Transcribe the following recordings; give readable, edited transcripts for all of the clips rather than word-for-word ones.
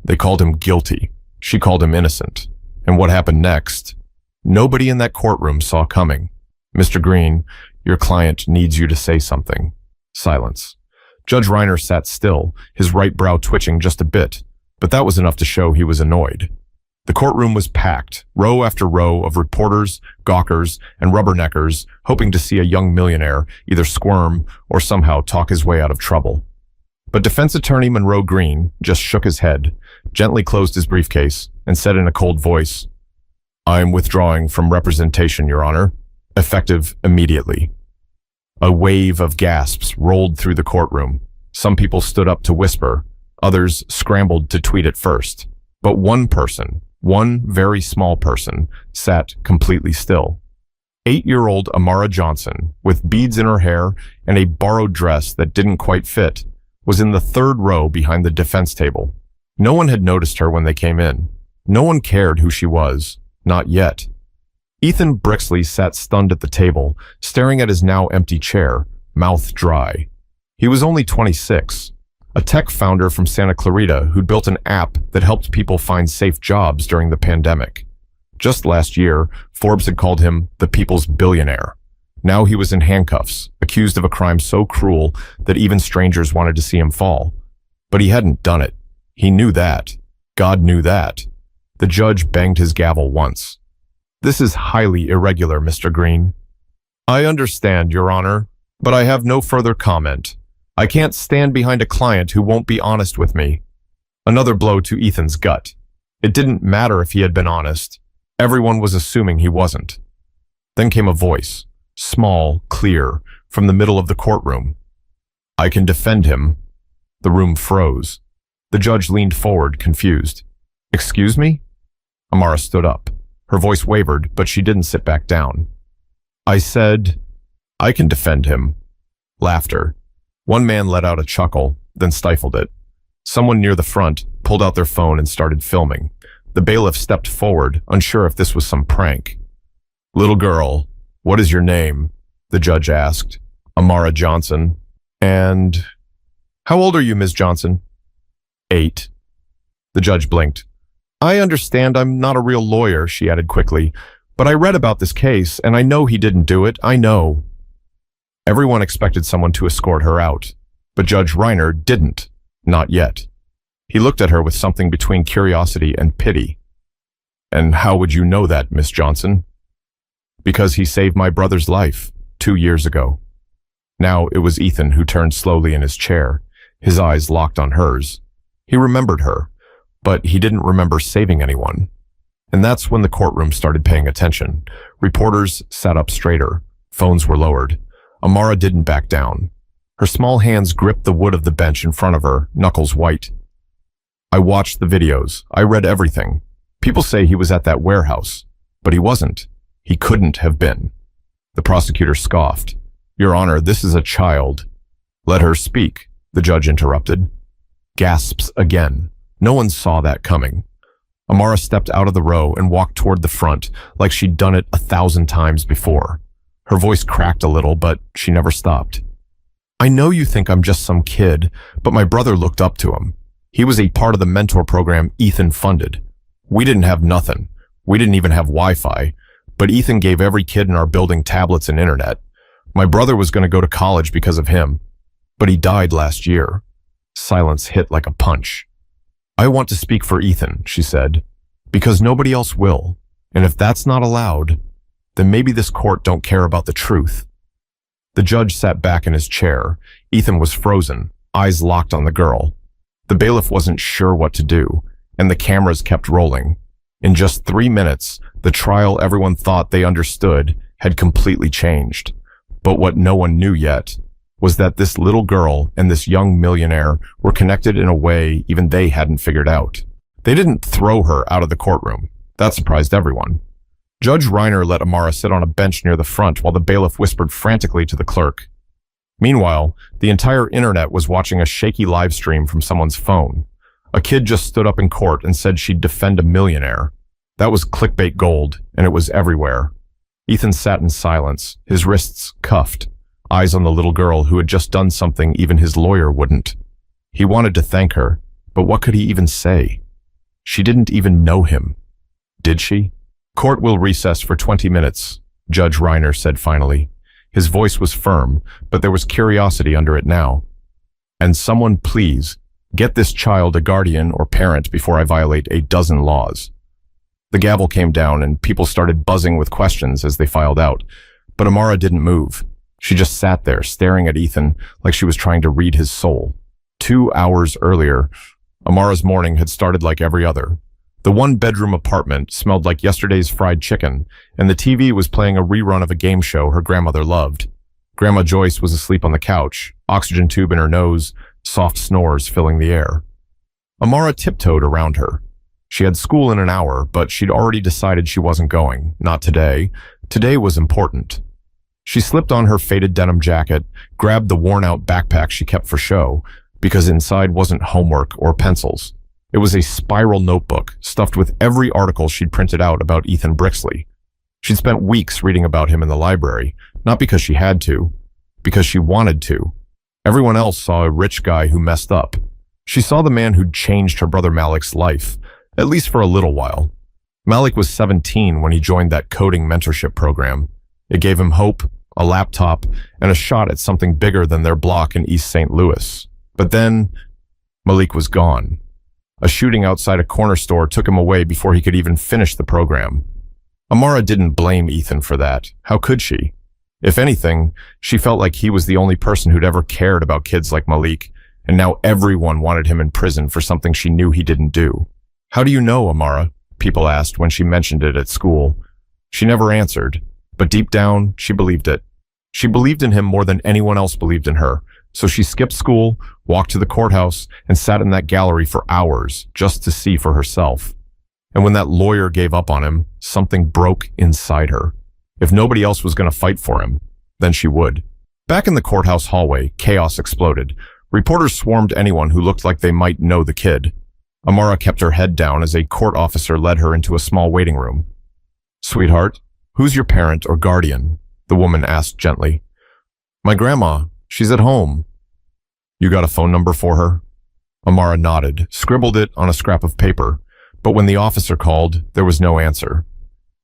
They called him guilty. She called him innocent. And what happened next? Nobody in that courtroom saw coming. Mr. Green, your client needs you to say something. Silence. Judge Reiner sat still, his right brow twitching just a bit, but that was enough to show he was annoyed. The courtroom was packed, row after row of reporters, gawkers, and rubberneckers hoping to see a young millionaire either squirm or somehow talk his way out of trouble. But defense attorney Monroe Green just shook his head, gently closed his briefcase, and said in a cold voice, "I'm withdrawing from representation, Your Honor, effective immediately." A wave of gasps rolled through the courtroom. Some people stood up to whisper, others scrambled to tweet it first. But one person, one very small person, sat completely still. 8-year-old Amara Johnson, with beads in her hair and a borrowed dress that didn't quite fit, was in the third row behind the defense table. No one had noticed her when they came in. No one cared who she was, not yet. Ethan Brixley sat stunned at the table, staring at his now empty chair, mouth dry. He was only 26, a tech founder from Santa Clarita who'd built an app that helped people find safe jobs during the pandemic. Just last year, Forbes had called him the people's billionaire. Now he was in handcuffs, accused of a crime so cruel that even strangers wanted to see him fall. But he hadn't done it. He knew that. God knew that. The judge banged his gavel once. "This is highly irregular, Mr. Green." "I understand, Your Honor, but I have no further comment. I can't stand behind a client who won't be honest with me." Another blow to Ethan's gut. It didn't matter if he had been honest. Everyone was assuming he wasn't. Then came a voice, small, clear, from the middle of the courtroom. "I can defend him." The room froze. The judge leaned forward, confused. "Excuse me?" Amara stood up. Her voice wavered, but she didn't sit back down. "I said, I can defend him." Laughter. One man let out a chuckle, then stifled it. Someone near the front pulled out their phone and started filming. The bailiff stepped forward, unsure if this was some prank. "Little girl, what is your name?" the judge asked. "Amara Johnson." "And how old are you, Ms. Johnson?" 8. The judge blinked. "I understand I'm not a real lawyer," she added quickly, "but I read about this case, and I know he didn't do it. I know." Everyone expected someone to escort her out, but Judge Reiner didn't. Not yet. He looked at her with something between curiosity and pity. "And how would you know that, Miss Johnson?" "Because he saved my brother's life 2 years ago." Now it was Ethan who turned slowly in his chair, his eyes locked on hers. He remembered her, but he didn't remember saving anyone. And that's when the courtroom started paying attention. Reporters sat up straighter. Phones were lowered. Amara didn't back down. Her small hands gripped the wood of the bench in front of her, knuckles white. "I watched the videos. I read everything. People say he was at that warehouse, but he wasn't. He couldn't have been." The prosecutor scoffed. "Your Honor, this is a child." "Let her speak," the judge interrupted. Gasps again. No one saw that coming. Amara stepped out of the row and walked toward the front like she'd done it 1,000 times before. Her voice cracked a little, but she never stopped. "I know you think I'm just some kid, but my brother looked up to him. He was a part of the mentor program Ethan funded. We didn't have nothing. We didn't even have Wi-Fi, but Ethan gave every kid in our building tablets and internet. My brother was going to go to college because of him, but he died last year." Silence hit like a punch. "I want to speak for Ethan," she said, "because nobody else will. And if that's not allowed, then maybe this court don't care about the truth." The judge sat back in his chair. Ethan was frozen, eyes locked on the girl. The bailiff wasn't sure what to do, and the cameras kept rolling. In just 3 minutes, the trial everyone thought they understood had completely changed. But what no one knew yet was that this little girl and this young millionaire were connected in a way even they hadn't figured out. They didn't throw her out of the courtroom. That surprised everyone. Judge Reiner let Amara sit on a bench near the front while the bailiff whispered frantically to the clerk. Meanwhile, the entire internet was watching a shaky live stream from someone's phone. A kid just stood up in court and said she'd defend a millionaire. That was clickbait gold, and it was everywhere. Ethan sat in silence, his wrists cuffed, eyes on the little girl who had just done something even his lawyer wouldn't. He wanted to thank her, but what could he even say? She didn't even know him. Did she? Court will recess for 20 minutes, Judge Reiner said finally. His voice was firm, but there was curiosity under it now. And someone please, get this child a guardian or parent before I violate a dozen laws. The gavel came down and people started buzzing with questions as they filed out, but Amara didn't move. She just sat there staring at Ethan like she was trying to read his soul. 2 hours earlier, Amara's morning had started like every other. The one-bedroom apartment smelled like yesterday's fried chicken, and the TV was playing a rerun of a game show her grandmother loved. Grandma Joyce was asleep on the couch, oxygen tube in her nose, soft snores filling the air. Amara tiptoed around her. She had school in an hour, but she'd already decided she wasn't going. Not today. Today was important. She slipped on her faded denim jacket, grabbed the worn-out backpack she kept for show, because inside wasn't homework or pencils. It was a spiral notebook stuffed with every article she'd printed out about Ethan Brixley. She'd spent weeks reading about him in the library, not because she had to, because she wanted to. Everyone else saw a rich guy who messed up. She saw the man who'd changed her brother Malik's life, at least for a little while. Malik was 17 when he joined that coding mentorship program. It gave him hope, a laptop, and a shot at something bigger than their block in East St. Louis. But then, Malik was gone. A shooting outside a corner store took him away before he could even finish the program. Amara didn't blame Ethan for that. How could she? If anything, she felt like he was the only person who'd ever cared about kids like Malik, and now everyone wanted him in prison for something she knew he didn't do. How do you know, Amara? People asked when she mentioned it at school. She never answered, but deep down, she believed it. She believed in him more than anyone else believed in her, so she skipped school, walked to the courthouse, and sat in that gallery for hours just to see for herself. And when that lawyer gave up on him, something broke inside her. If nobody else was going to fight for him, then she would. Back in the courthouse hallway, chaos exploded. Reporters swarmed anyone who looked like they might know the kid. Amara kept her head down as a court officer led her into a small waiting room. "Sweetheart, who's your parent or guardian?" the woman asked gently. "My grandma. She's at home." "You got a phone number for her?" Amara nodded, scribbled it on a scrap of paper, but when the officer called, there was no answer.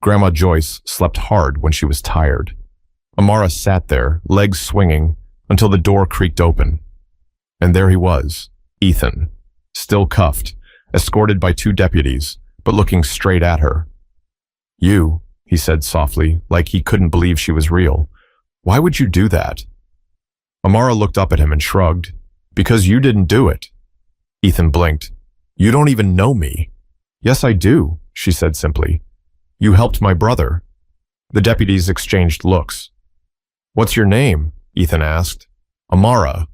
Grandma Joyce slept hard when she was tired. Amara sat there, legs swinging, until the door creaked open. And there he was, Ethan, still cuffed, escorted by 2 deputies, but looking straight at her. "You," he said softly, like he couldn't believe she was real. "Why would you do that?" Amara looked up at him and shrugged. "Because you didn't do it." Ethan blinked. "You don't even know me." "Yes, I do," she said simply. "You helped my brother." The deputies exchanged looks. "What's your name?" Ethan asked. "Amara."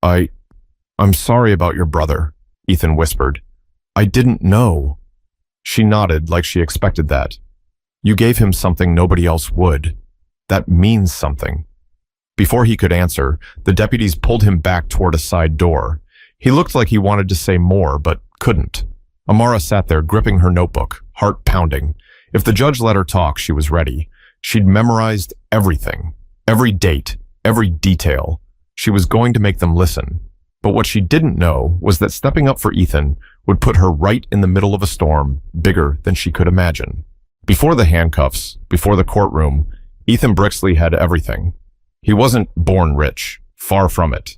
I'm sorry about your brother," Ethan whispered. "I didn't know." She nodded like she expected that. "You gave him something nobody else would. That means something." Before he could answer, the deputies pulled him back toward a side door. He looked like he wanted to say more, but couldn't. Amara sat there gripping her notebook, heart pounding. If the judge let her talk, she was ready. She'd memorized everything, every date, every detail. She was going to make them listen. But what she didn't know was that stepping up for Ethan would put her right in the middle of a storm bigger than she could imagine. Before the handcuffs, before the courtroom, Ethan Brixley had everything. He wasn't born rich, far from it.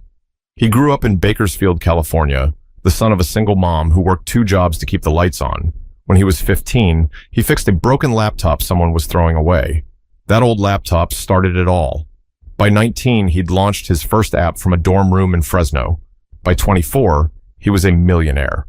He grew up in Bakersfield, California, the son of a single mom who worked 2 jobs to keep the lights on. When he was 15, he fixed a broken laptop someone was throwing away. That old laptop started it all. By 19, he'd launched his first app from a dorm room in Fresno. By 24, he was a millionaire.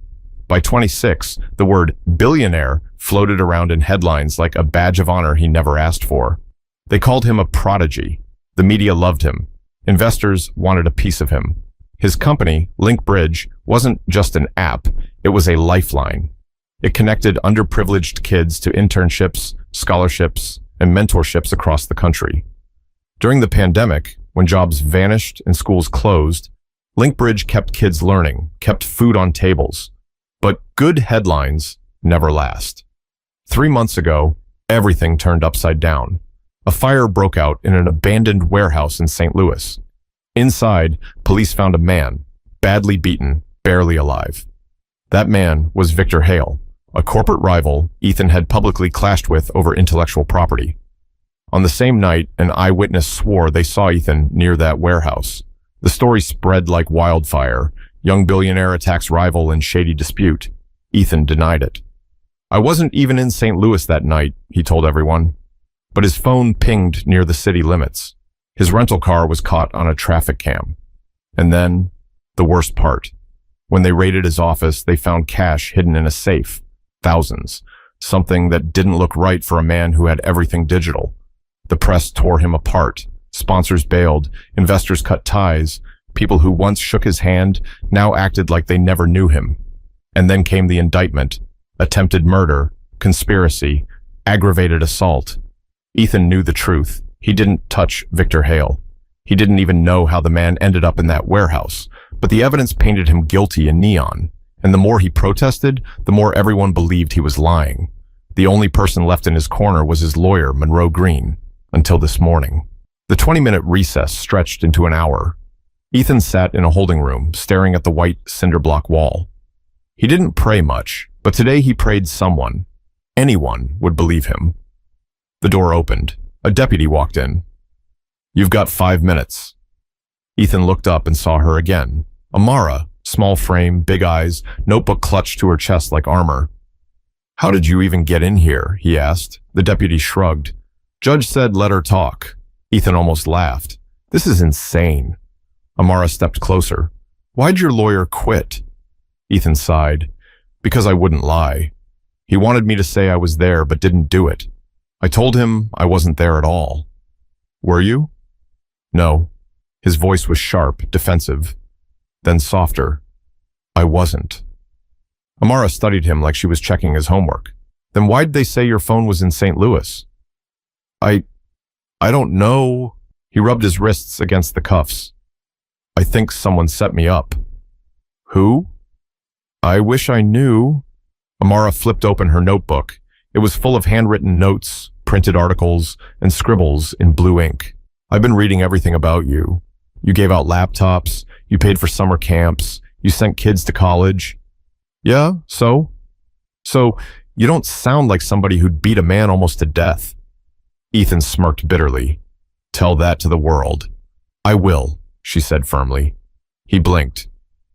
By 26, the word billionaire floated around in headlines like a badge of honor he never asked for. They called him a prodigy. The media loved him. Investors wanted a piece of him. His company, LinkBridge, wasn't just an app, it was a lifeline. It connected underprivileged kids to internships, scholarships, and mentorships across the country. During the pandemic, when jobs vanished and schools closed, LinkBridge kept kids learning, kept food on tables. But good headlines never last. 3 months ago, everything turned upside down. A fire broke out in an abandoned warehouse in St. Louis. Inside, police found a man, badly beaten, barely alive. That man was Victor Hale, a corporate rival Ethan had publicly clashed with over intellectual property. On the same night, an eyewitness swore they saw Ethan near that warehouse. The story spread like wildfire. Young billionaire attacks rival in shady dispute. Ethan denied it. I wasn't even in St. Louis that night, he told everyone. But his phone pinged near the city limits. His rental car was caught on a traffic cam. And then, the worst part. When they raided his office, they found cash hidden in a safe. Thousands. Something that didn't look right for a man who had everything digital. The press tore him apart. Sponsors bailed. Investors cut ties. People who once shook his hand now acted like they never knew him. And then came the indictment. Attempted murder, conspiracy, aggravated assault. Ethan knew the truth. He didn't touch Victor Hale. He didn't even know how the man ended up in that warehouse. But the evidence painted him guilty in neon. And the more he protested, the more everyone believed he was lying. The only person left in his corner was his lawyer, Monroe Green, until this morning. The 20-minute recess stretched into an hour. Ethan sat in a holding room, staring at the white cinder block wall. He didn't pray much, but today he prayed someone, anyone, would believe him. The door opened. A deputy walked in. "You've got 5 minutes." Ethan looked up and saw her again. Amara, small frame, big eyes, notebook clutched to her chest like armor. "How did you even get in here?" he asked. The deputy shrugged. "Judge said let her talk." Ethan almost laughed. "This is insane." Amara stepped closer. "Why'd your lawyer quit?" Ethan sighed. "Because I wouldn't lie. He wanted me to say I was there but didn't do it. I told him I wasn't there at all." "Were you?" "No." His voice was sharp, defensive. Then softer. "I wasn't." Amara studied him like she was checking his homework. "Then why'd they say your phone was in St. Louis?" I don't know." He rubbed his wrists against the cuffs. "I think someone set me up." "Who?" "I wish I knew." Amara flipped open her notebook. It was full of handwritten notes, printed articles, and scribbles in blue ink. "I've been reading everything about you. You gave out laptops, you paid for summer camps, you sent kids to college." "Yeah, so?" "So, you don't sound like somebody who'd beat a man almost to death." Ethan smirked bitterly. "Tell that to the world." "I will," she said firmly. He blinked.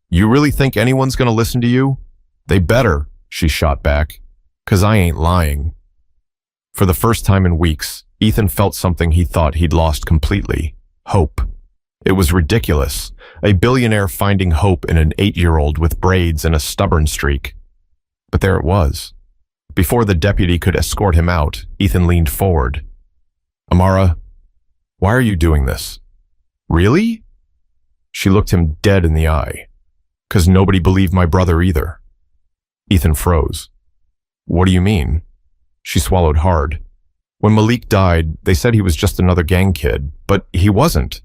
"You really think anyone's gonna listen to you?" "They better," she shot back, "'cause I ain't lying." For the first time in weeks, Ethan felt something he thought he'd lost completely. Hope. It was ridiculous. A billionaire finding hope in an 8-year-old with braids and a stubborn streak. But there it was. Before the deputy could escort him out, Ethan leaned forward. "Amara, why are you doing this?" "Really?" She looked him dead in the eye. "'Cause nobody believed my brother either." Ethan froze. "What do you mean?" She swallowed hard. "When Malik died, they said he was just another gang kid, but he wasn't.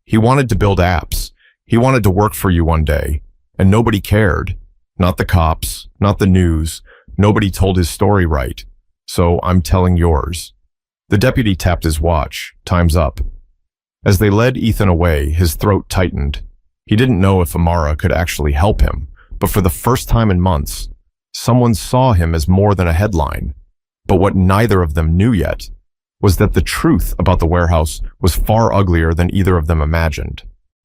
He wanted to build apps. He wanted to work for you one day, and nobody cared. Not the cops, not the news. Nobody told his story right. So I'm telling yours." The deputy tapped his watch. Time's up. As they led Ethan away, his throat tightened. He didn't know if Amara could actually help him, but for the first time in months, someone saw him as more than a headline. But what neither of them knew yet was that the truth about the warehouse was far uglier than either of them imagined.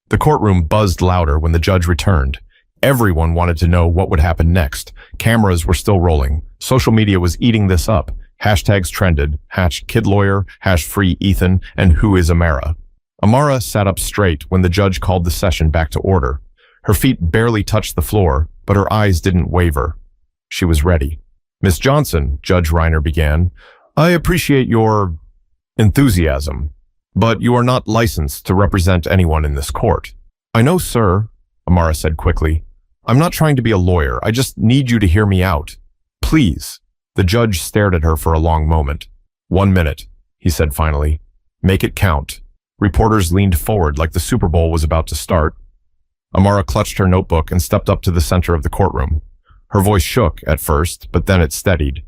The courtroom buzzed louder when the judge returned. Everyone wanted to know what would happen next. Cameras were still rolling. Social media was eating this up. Hashtags trended. #KidLawyer, #FreeEthan, and Who is Amara? Amara sat up straight when the judge called the session back to order. Her feet barely touched the floor, but her eyes didn't waver. She was ready. "Miss Johnson," Judge Reiner began, "I appreciate your enthusiasm, but you are not licensed to represent anyone in this court." "I know, sir," Amara said quickly. "I'm not trying to be a lawyer. I just need you to hear me out. Please." The judge stared at her for a long moment. "1 minute," he said finally. "Make it count." Reporters leaned forward like the Super Bowl was about to start. Amara clutched her notebook and stepped up to the center of the courtroom. Her voice shook at first, but then it steadied.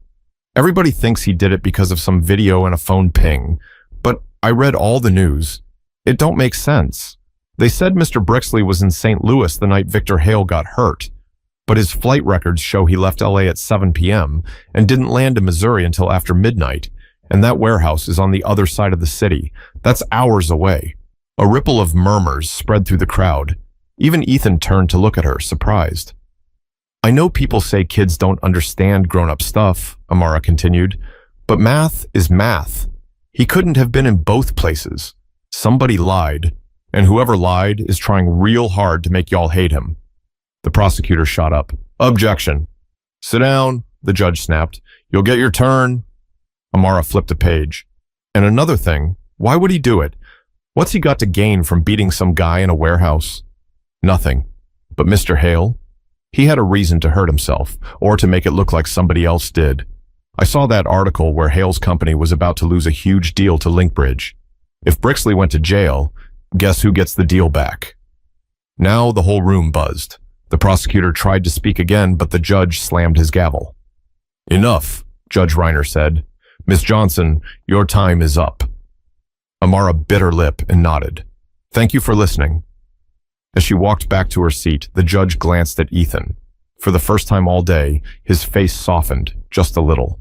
"Everybody thinks he did it because of some video and a phone ping, but I read all the news. It don't make sense. They said Mr. Brixley was in St. Louis the night Victor Hale got hurt, but his flight records show he left LA at 7 p.m. and didn't land in Missouri until after midnight, and that warehouse is on the other side of the city. That's hours away. A ripple of murmurs spread through the crowd. Even Ethan turned to look at her, surprised. I know people say kids don't understand grown-up stuff, Amara continued, but math is math. He couldn't have been in both places. Somebody lied, and whoever lied is trying real hard to make y'all hate him. The prosecutor shot up. Objection. Sit down, the judge snapped. You'll get your turn. Amara flipped a page. And another thing, why would he do it? What's he got to gain from beating some guy in a warehouse? Nothing. But Mr. Hale? He had a reason to hurt himself, or to make it look like somebody else did. I saw that article where Hale's company was about to lose a huge deal to Linkbridge. If Brixley went to jail, guess who gets the deal back? Now the whole room buzzed. The prosecutor tried to speak again, but the judge slammed his gavel. Enough, Judge Reiner said. Miss Johnson, your time is up. Amara bit her lip and nodded. Thank you for listening. As she walked back to her seat, the judge glanced at Ethan. For the first time all day, his face softened, just a little.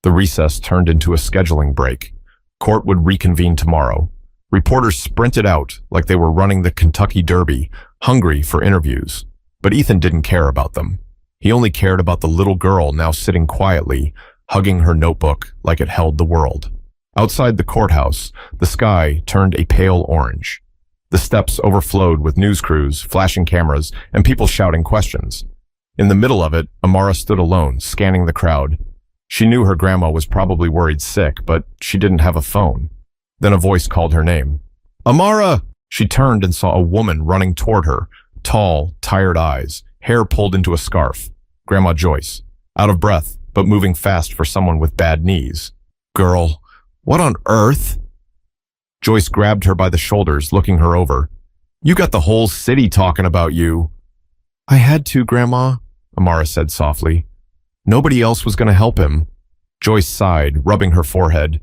The recess turned into a scheduling break. Court would reconvene tomorrow. Reporters sprinted out like they were running the Kentucky Derby, hungry for interviews. But Ethan didn't care about them. He only cared about the little girl now sitting quietly, hugging her notebook like it held the world. Outside the courthouse, the sky turned a pale orange. The steps overflowed with news crews, flashing cameras, and people shouting questions. In the middle of it, Amara stood alone, scanning the crowd. She knew her grandma was probably worried sick, but she didn't have a phone. Then a voice called her name. Amara! She turned and saw a woman running toward her, tall, tired eyes, hair pulled into a scarf. Grandma Joyce, out of breath, but moving fast for someone with bad knees. Girl, what on earth? Joyce grabbed her by the shoulders, looking her over. You got the whole city talking about you. I had to, Grandma, Amara said softly. Nobody else was going to help him. Joyce sighed, rubbing her forehead.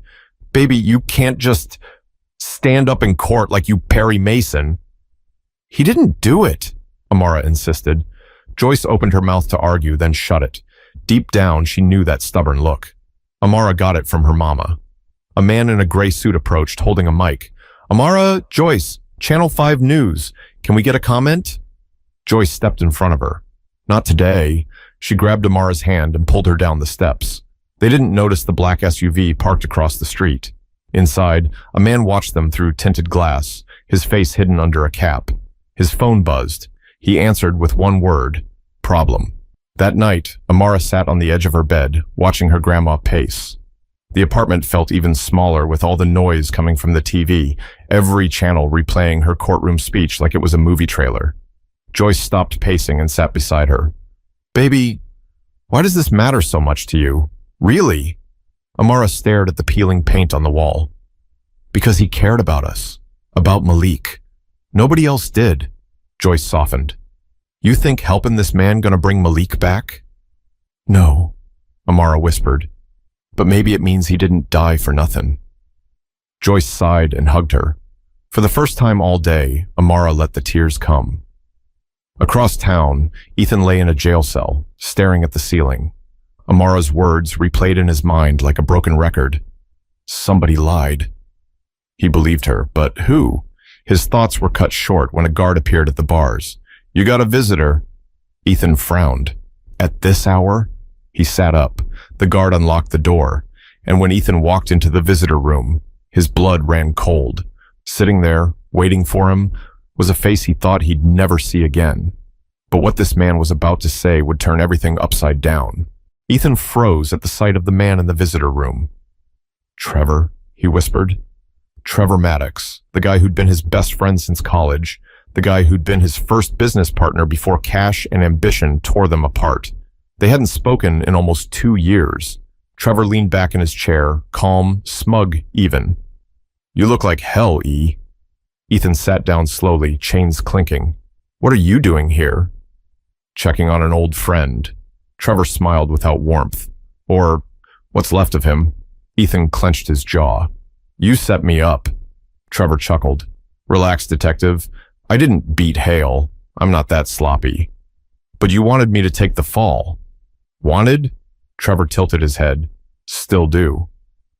Baby, you can't just stand up in court like you Perry Mason. He didn't do it, Amara insisted. Joyce opened her mouth to argue, then shut it. Deep down, she knew that stubborn look. Amara got it from her mama. A man in a gray suit approached, holding a mic. Amara, Joyce, Channel 5 News. Can we get a comment? Joyce stepped in front of her. Not today. She grabbed Amara's hand and pulled her down the steps. They didn't notice the black SUV parked across the street. Inside, a man watched them through tinted glass, his face hidden under a cap. His phone buzzed. He answered with one word, problem. That night, Amara sat on the edge of her bed, watching her grandma pace. The apartment felt even smaller with all the noise coming from the TV, every channel replaying her courtroom speech like it was a movie trailer. Joyce stopped pacing and sat beside her. Baby, why does this matter so much to you? Really? Amara stared at the peeling paint on the wall. Because he cared about us. About Malik. Nobody else did. Joyce softened. You think helping this man gonna bring Malik back? No, Amara whispered. But maybe it means he didn't die for nothing. Joyce sighed and hugged her. For the first time all day, Amara let the tears come. Across town, Ethan lay in a jail cell, staring at the ceiling. Amara's words replayed in his mind like a broken record. Somebody lied. He believed her, but who? His thoughts were cut short when a guard appeared at the bars. You got a visitor. Ethan frowned. At this hour? He sat up. The guard unlocked the door, and when Ethan walked into the visitor room, his blood ran cold. Sitting there, waiting for him, was a face he thought he'd never see again. But what this man was about to say would turn everything upside down. Ethan froze at the sight of the man in the visitor room. Trevor, he whispered. Trevor Maddox, the guy who'd been his best friend since college, the guy who'd been his first business partner before cash and ambition tore them apart. They hadn't spoken in almost 2 years. Trevor leaned back in his chair, calm, smug even. You look like hell, E. Ethan sat down slowly, chains clinking. What are you doing here? Checking on an old friend. Trevor smiled without warmth. Or what's left of him. Ethan clenched his jaw. You set me up. Trevor chuckled. Relax, detective. I didn't beat Hale. I'm not that sloppy. But you wanted me to take the fall. Wanted? Trevor tilted his head. Still do.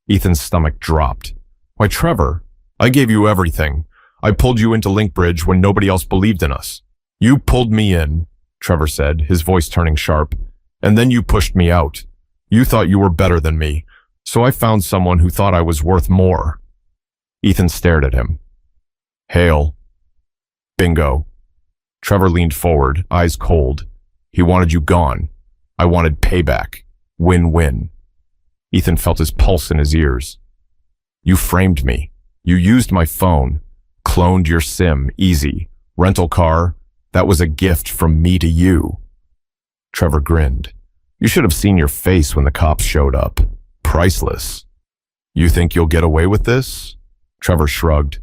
Ethan's stomach dropped. Why, Trevor, I gave you everything. I pulled you into Linkbridge when nobody else believed in us. You pulled me in, Trevor said, his voice turning sharp. And then you pushed me out. You thought you were better than me, so I found someone who thought I was worth more. Ethan stared at him. Hail. Bingo. Trevor leaned forward, eyes cold. He wanted you gone. I wanted payback. Win-win. Ethan felt his pulse in his ears. You framed me. You used my phone. Cloned your SIM. Easy. Rental car. That was a gift from me to you. Trevor grinned. You should have seen your face when the cops showed up. Priceless. You think you'll get away with this? Trevor shrugged.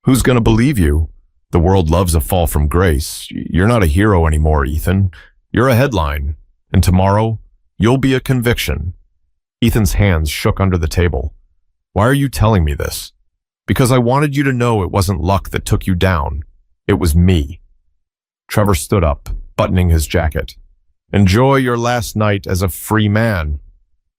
Who's gonna believe you? The world loves a fall from grace. You're not a hero anymore, Ethan. You're a headline. And tomorrow, you'll be a conviction. Ethan's hands shook under the table. Why are you telling me this? Because I wanted you to know it wasn't luck that took you down. It was me. Trevor stood up, buttoning his jacket. Enjoy your last night as a free man.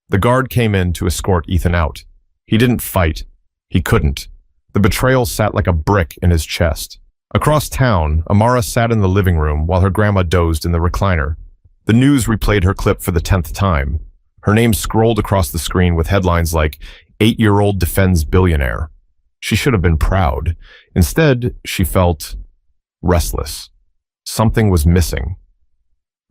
The guard came in to escort Ethan out. He didn't fight. He couldn't. The betrayal sat like a brick in his chest. Across town, Amara sat in the living room while her grandma dozed in the recliner. The news replayed her clip for the 10th time. Her name scrolled across the screen with headlines like, 8-year-old defends billionaire. She should have been proud. Instead, she felt restless. Something was missing.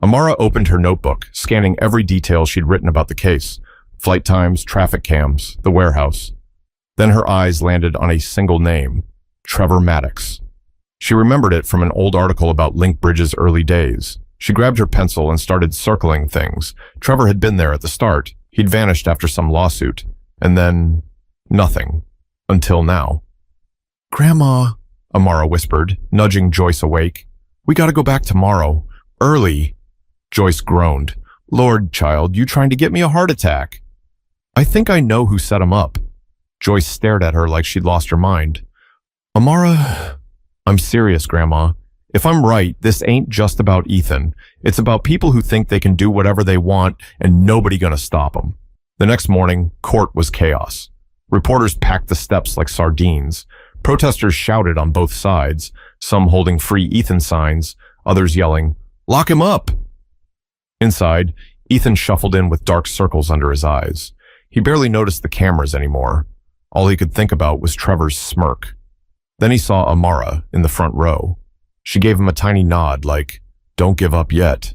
Amara opened her notebook, scanning every detail she'd written about the case. Flight times, traffic cams, the warehouse. Then her eyes landed on a single name, Trevor Maddox. She remembered it from an old article about Linkbridge's early days. She grabbed her pencil and started circling things. Trevor had been there at the start. He'd vanished after some lawsuit. And then, nothing. Until now. Grandma, Amara whispered, nudging Joyce awake. We gotta go back tomorrow. Early. Joyce groaned. Lord, child, you trying to get me a heart attack? I think I know who set him up. Joyce stared at her like she'd lost her mind. Amara, I'm serious, Grandma. If I'm right, this ain't just about Ethan. It's about people who think they can do whatever they want and nobody gonna stop them. The next morning, court was chaos. Reporters packed the steps like sardines. Protesters shouted on both sides, some holding free Ethan signs, others yelling, Lock him up! Inside, Ethan shuffled in with dark circles under his eyes. He barely noticed the cameras anymore. All he could think about was Trevor's smirk. Then he saw Amara in the front row. She gave him a tiny nod like, Don't give up yet.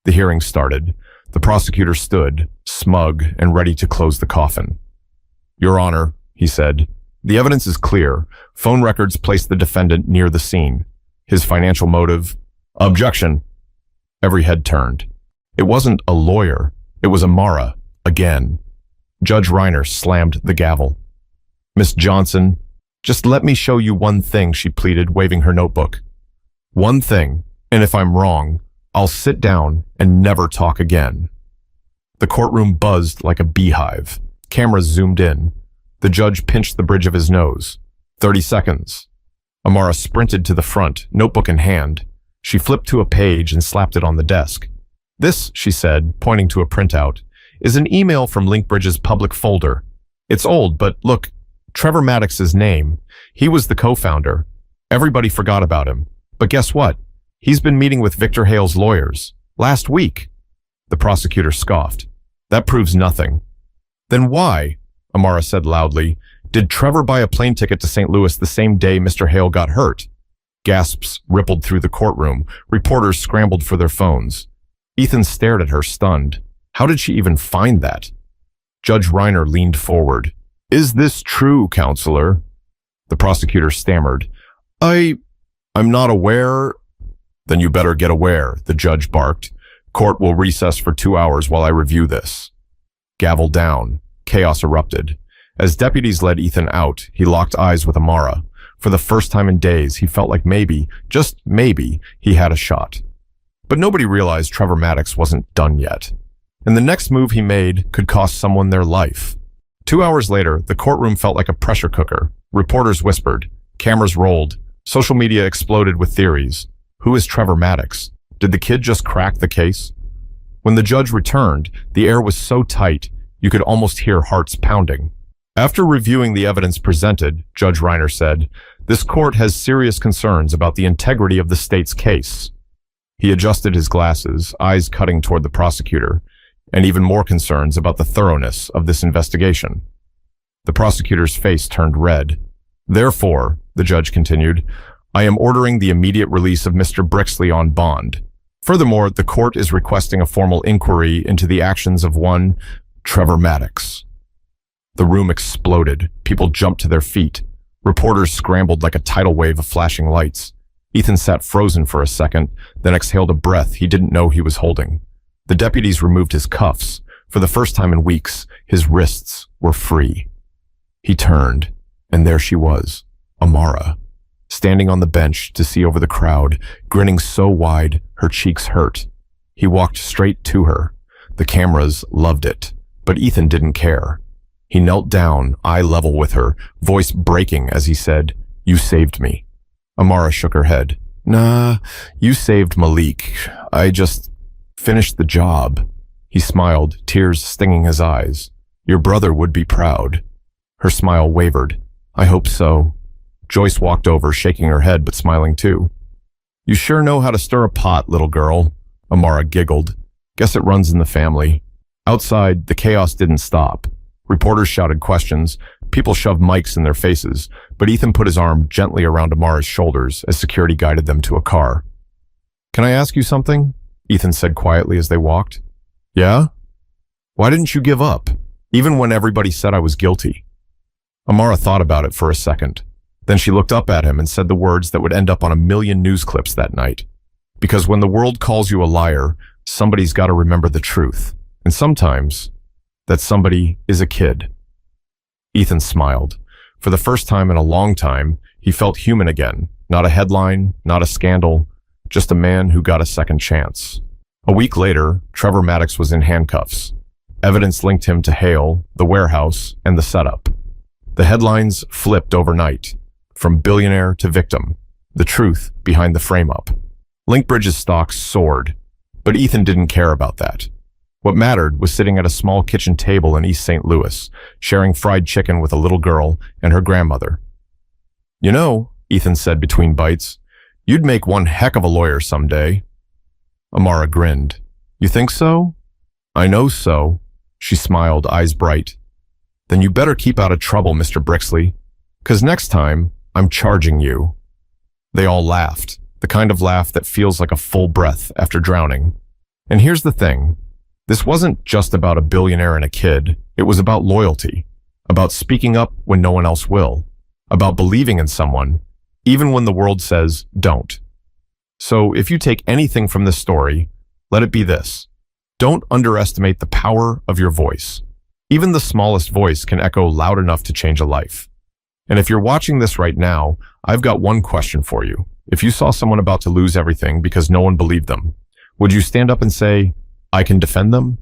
The hearing started. The prosecutor stood, smug and ready to close the coffin. Your Honor, he said, the evidence is clear. Phone records placed the defendant near the scene. His financial motive? Objection. Every head turned. It wasn't a lawyer. It was Amara, again. Judge Reiner slammed the gavel. Miss Johnson, just let me show you one thing, she pleaded, waving her notebook. One thing, and if I'm wrong, I'll sit down and never talk again. The courtroom buzzed like a beehive. Cameras zoomed in. The judge pinched the bridge of his nose. 30 seconds. Amara sprinted to the front, notebook in hand. She flipped to a page and slapped it on the desk. This, she said, pointing to a printout, is an email from Linkbridge's public folder. It's old, but look, Trevor Maddox's name. He was the co-founder. Everybody forgot about him. But guess what? He's been meeting with Victor Hale's lawyers. Last week. The prosecutor scoffed. That proves nothing. Then why, Amara said loudly, did Trevor buy a plane ticket to St. Louis the same day Mr. Hale got hurt? Gasps rippled through the courtroom. Reporters scrambled for their phones. Ethan stared at her, stunned. How did she even find that? Judge Reiner leaned forward. Is this true, counselor? The prosecutor stammered. I'm not aware. Then you better get aware, the judge barked. Court will recess for 2 hours while I review this. Gavel down. Chaos erupted. As deputies led Ethan out, he locked eyes with Amara. For the first time in days, he felt like maybe, just maybe, he had a shot. But nobody realized Trevor Maddox wasn't done yet. And the next move he made could cost someone their life. 2 hours later, the courtroom felt like a pressure cooker. Reporters whispered. Cameras rolled. Social media exploded with theories. Who is Trevor Maddox? Did the kid just crack the case? When the judge returned, the air was so tight you could almost hear hearts pounding. After reviewing the evidence presented, Judge Reiner said, "This court has serious concerns about the integrity of the state's case." He adjusted his glasses, eyes cutting toward the prosecutor, and even more concerns about the thoroughness of this investigation. The prosecutor's face turned red. "Therefore," the judge continued, "I am ordering the immediate release of Mr. Brixley on bond. Furthermore, the court is requesting a formal inquiry into the actions of one Trevor Maddox." The room exploded. People jumped to their feet. Reporters scrambled like a tidal wave of flashing lights. Ethan sat frozen for a second, then exhaled a breath he didn't know he was holding. The deputies removed his cuffs. For the first time in weeks, his wrists were free. He turned, and there she was, Amara, standing on the bench to see over the crowd, grinning so wide her cheeks hurt. He walked straight to her. The cameras loved it, but Ethan didn't care. He knelt down, eye level with her, voice breaking as he said, "You saved me." Amara shook her head. "Nah, you saved Malik. I just finished the job." He smiled, tears stinging his eyes. "Your brother would be proud." Her smile wavered. "I hope so." Joyce walked over, shaking her head but smiling too. "You sure know how to stir a pot, little girl." Amara giggled. "Guess it runs in the family." Outside, the chaos didn't stop. Reporters shouted questions. People shoved mics in their faces, but Ethan put his arm gently around Amara's shoulders as security guided them to a car. "Can I ask you something?" Ethan said quietly as they walked. "Yeah? Why didn't you give up, even when everybody said I was guilty?" Amara thought about it for a second. Then she looked up at him and said the words that would end up on a million news clips that night. "Because when the world calls you a liar, somebody's got to remember the truth. And sometimes, that somebody is a kid." Ethan smiled. For the first time in a long time, he felt human again. Not a headline, not a scandal, just a man who got a second chance. A week later, Trevor Maddox was in handcuffs. Evidence linked him to Hale, the warehouse, and the setup. The headlines flipped overnight. From billionaire to victim. The truth behind the frame-up. Linkbridge's stocks soared. But Ethan didn't care about that. What mattered was sitting at a small kitchen table in East St. Louis, sharing fried chicken with a little girl and her grandmother. "You know," Ethan said between bites, "you'd make one heck of a lawyer someday." Amara grinned. "You think so?" "I know so." She smiled, eyes bright. "Then you better keep out of trouble, Mr. Brixley, 'cause next time, I'm charging you." They all laughed, the kind of laugh that feels like a full breath after drowning. And here's the thing. This wasn't just about a billionaire and a kid. It was about loyalty, about speaking up when no one else will, about believing in someone, even when the world says don't. So if you take anything from this story, let it be this. Don't underestimate the power of your voice. Even the smallest voice can echo loud enough to change a life. And if you're watching this right now, I've got one question for you. If you saw someone about to lose everything because no one believed them, would you stand up and say, "I can defend them"?